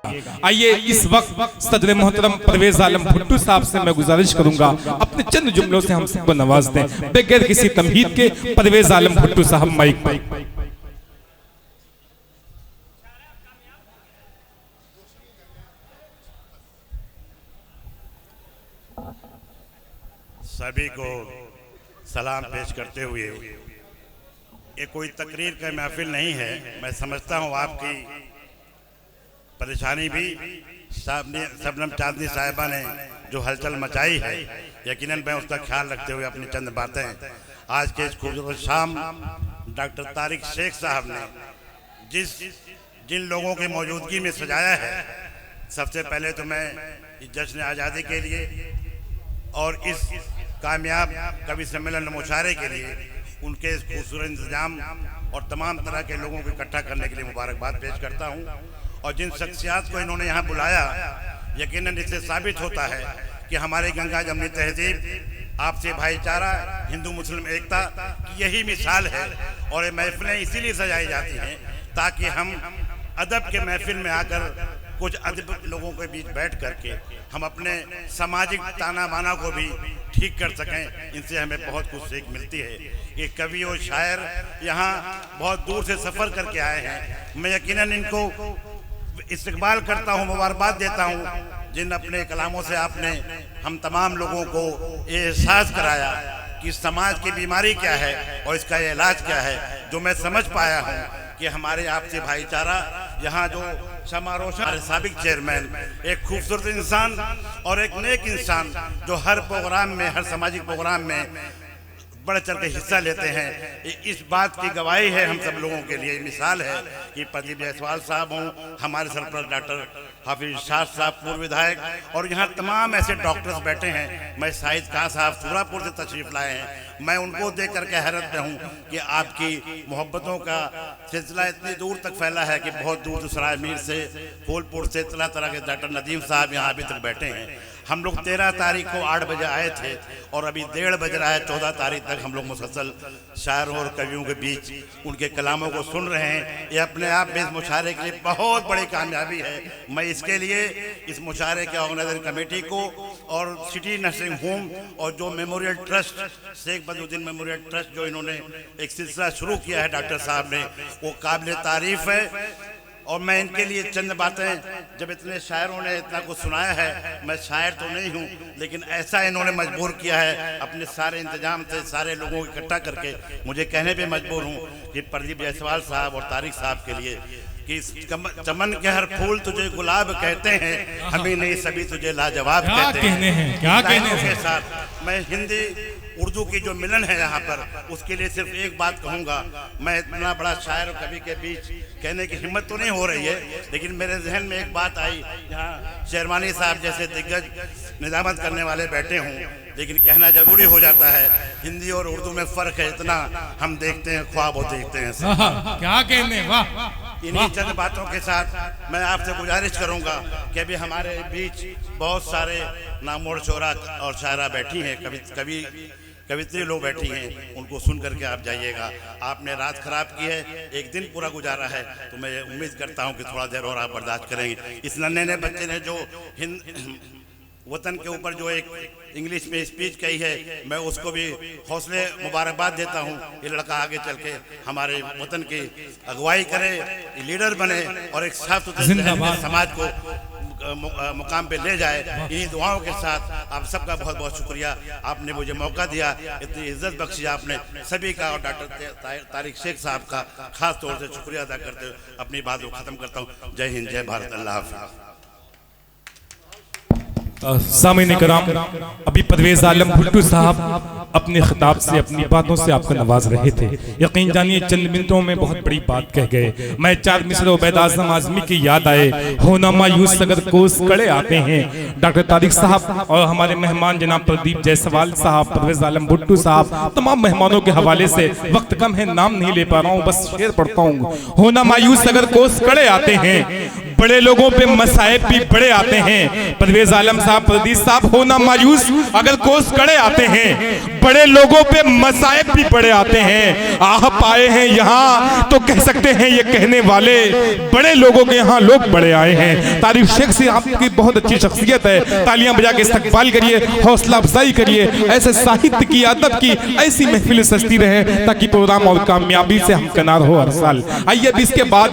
आइए इस वक्त सदर मोहतरम परवेज आलम भुट्टो साहब से मैं गुजारिश करूंगा अपने चंद जुमलों से हम सबको नवाज दें बगैर किसी तमहीद के। परवेज आलम भुट्टो साहब माइक पर। सभी को सलाम पेश करते हुए, ये कोई तकरीर का महफिल नहीं है। मैं समझता हूँ आपकी परेशानी भी शबनम चांदनी साहिबा ने जो हलचल मचाई है, यकीनन मैं उसका ख्याल रखते हुए अपनी चंद बातें आज के इस खूबसूरत शाम डॉक्टर तारिक शेख साहब ने जिन लोगों की मौजूदगी में सजाया है, सबसे पहले तो मैं इस जश्न आज़ादी के लिए और इस कामयाब कवि सम्मेलन मुशायरे के लिए उनके इस खूबसूरत इंतजाम और तमाम तरह के लोगों को इकट्ठा करने के लिए मुबारकबाद पेश करता हूं। और जिन शख्सियात को इन्होंने यहाँ बुलाया, यकीनन इससे साबित होता है कि हमारी गंगा जमनी तहजीब, आपसे भाईचारा, हिंदू मुस्लिम एकता की यही मिसाल है। और ये महफिलें इसीलिए सजाई जाती हैं ताकि हम अदब के महफिल में आकर कुछ अदब लोगों के बीच बैठ करके हम अपने सामाजिक ताना बाना को भी ठीक कर सकें। इनसे हमें बहुत कुछ सीख मिलती है। ये कवि और शायर यहाँ बहुत दूर से सफ़र करके आए हैं। मैं यकीनन इनको इस्तकबाल करता हूँ, मुबारकबाद देता हूँ, जिन अपने कलामों से आपने हम तमाम लोगों को ये एहसास कराया कि समाज की बीमारी क्या है और इसका इलाज क्या है। जो मैं समझ पाया हूँ कि हमारे आपसे भाईचारा, यहाँ जो समारोह साबिक चेयरमैन, एक खूबसूरत इंसान और एक नेक इंसान जो हर प्रोग्राम में, हर सामाजिक प्रोग्राम में बढ़ चढ़ के हिस्सा लेते हैं, इस बात की गवाही है हम सब लोगों के लिए। मिसाल है कि प्रदीप जायसवाल साहब हों, हमारे सरपंच डॉक्टर हाफिज शाह साहब पूर्व विधायक, और यहाँ तमाम ऐसे डॉक्टर्स बैठे हैं। मैं शाहिद खान साहब सूरापुर से तशरीफ लाए हैं। मैं उनको देख करके हैरत में हूँ कि आपकी मोहब्बतों का सिलसिला इतनी दूर तक फैला है कि बहुत दूर दूर सराय मीर से, फूलपुर से, तरह तरह के डॉक्टर नदीम साहब यहाँ अभी तक बैठे हैं। हम लोग 13 तारीख को 8 बजे आए थे और अभी 1:30 बज रहा है। 14 तारीख तक हम लोग मुसलसल शायरों और कवियों के बीच उनके कलामों को सुन रहे हैं। ये अपने आप में इस मुशायरे के लिए बहुत बड़ी कामयाबी है। मैं इसके लिए इस मुशायरे के ऑर्गेनाइजिंग कमेटी को और सिटी नर्सिंग होम और जो memorial trust, Sheikh Badruddin memorial trust, जो इन्होंने एक सिलसिला शुरू किया है डॉक्टर साहब ने, वो काबिल तारीफ है। और मैं इनके लिए चंद बातें, जब इतने शायरों ने इतना कुछ सुनाया है, मैं शायर तो नहीं हूँ, लेकिन ऐसा इन्होंने मजबूर किया है अपने सारे इंतजाम से सारे लोगों को इकट्ठा करके, मुझे कहने पे मजबूर हूँ कि प्रदीप जायसवाल साहब और तारिक साहब के लिए कि चमन के हर फूल तुझे गुलाब कहते हैं, हमें नहीं सभी तुझे लाजवाब कहते हैं। क्या कहने के साथ मैं हिंदी उर्दू की जो मिलन है यहाँ पर, उसके लिए सिर्फ एक बात कहूँगा। मैं इतना बड़ा शायर और कवि के बीच कहने की हिम्मत तो नहीं हो रही है, लेकिन मेरे जहन में एक बात आई, यहाँ शेरवानी साहब जैसे दिग्गज निजामत करने वाले बैठे हों, लेकिन कहना जरूरी हो जाता है। हिंदी और उर्दू में फ़र्क है इतना, हम देखते हैं ख्वाब और देखते हैं। क्या कहने, वाह। इन्हीं चंद बातों के साथ मैं आपसे गुजारिश करूंगा कि अभी हमारे बीच बहुत सारे नामोर शोरा और शायरा बैठी हैं, कवित्री लोग बैठी हैं, उनको सुन करके आप जाइएगा। आपने रात खराब की है, एक दिन पूरा गुजारा है, तो मैं उम्मीद करता हूं कि थोड़ा देर और आप बर्दाश्त करेंगे। इस नन्हे बच्चे ने जो वतन के ऊपर जो एक इंग्लिश में स्पीच कही है, मैं उसको भी हौसले मुबारकबाद देता हूँ। ये लड़का आगे चल के हमारे वतन की अगुवाई करे, लीडर बने और एक साफ सुथरे समाज को मुकाम पे ले जाए। इन्हीं दुआओं के साथ आप सबका बहुत बहुत शुक्रिया, आपने मुझे मौका दिया, इतनी इज्जत बख्शी आपने सभी का, और डॉक्टर तारिक शेख साहब का खास तौर से शुक्रिया अदा करते हुए अपनी बात को ख़त्म करता हूँ। जय हिंद, जय भारत, अल्लाह हाफ़िज़। सामीन कराम, अभी परवेज आलम भुट्टो साहब अपने खिताब से, अपनी बातों से आपको नवाज रहे थे। यकीन जानिए चंद मिनटों में बहुत बड़ी बात कह गए। मैं 4 मिसरे उबैद आज़म आज़मी की याद आए, होना मायूस अगर कोस कड़े आते हैं। डॉक्टर तारिक साहब और हमारे मेहमान जनाब प्रदीप जायसवाल साहब, परवेज आलम भुट्टो साहब, तमाम मेहमानों के हवाले से, वक्त कम है नाम नहीं ले पा रहा हूँ, बस शेर पढ़ता हूँ। होना मायूस अगर कोस कड़े आते हैं, बड़े लोगों पे मसाइब भी बड़े आते हैं। परवेज आलम साहब, प्रदीप साहब, होना मायूस अगर कोस कड़े आते हैं। बड़े लोगों पे मसाइब भी बड़े आते हैं। आप आए हैं यहाँ तो कह सकते हैं ये कहने वाले, बड़े लोगों के यहाँ लोग बड़े आए हैं। तारिक शेख से आपकी बहुत अच्छी शख्सियत है, तालियां बजा के इस्तकबाल करिए, हौसला अफजाई करिए। ऐसे साहित्य की, अदब की ऐसी महफिल सजती रहे ताकि प्रोग्राम और कामयाबी से हमकनार हो हर साल। आइए अब इसके बाद